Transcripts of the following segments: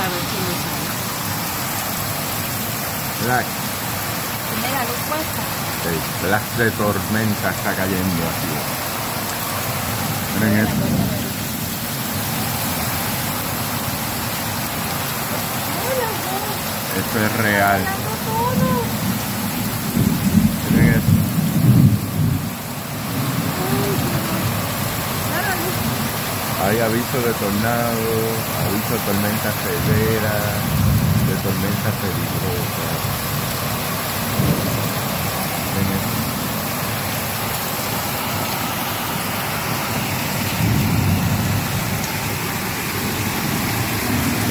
a ver si me sale. Black. Mira, luz puesta. El black de tormenta está cayendo así. Miren esto. Esto es real. Miren esto. Hay aviso de tornado, aviso de tormenta severa, de tormenta peligrosa. Miren esto.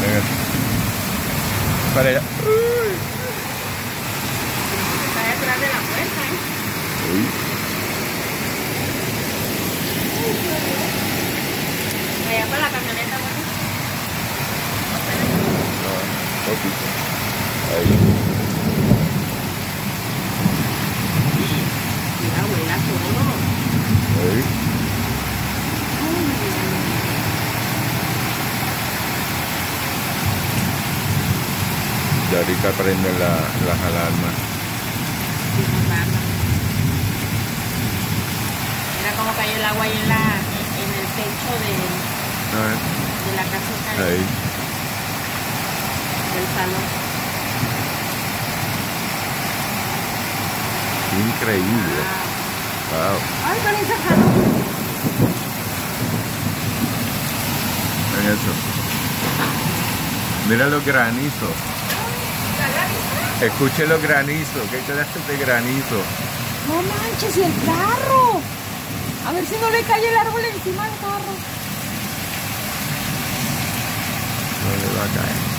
Miren esto. Para allá. Está detrás de la puerta, ¿eh? Uy. Allá para la camioneta, bueno. No, poquito. Ahí. Mira, abuela, todo. Ahí. Y ahorita prenden las alarmas. Sí, muy raro. Mira cómo cayó el agua ahí en el techo de la casita Ahí. del salón. Increíble. Wow. Ay, con esa calor. Ven eso. Mira los granizos. Escuche los granizos. ¿Qué clase de granizo? No manches, y el carro. A ver si no le cae el árbol encima al carro. No le va a caer.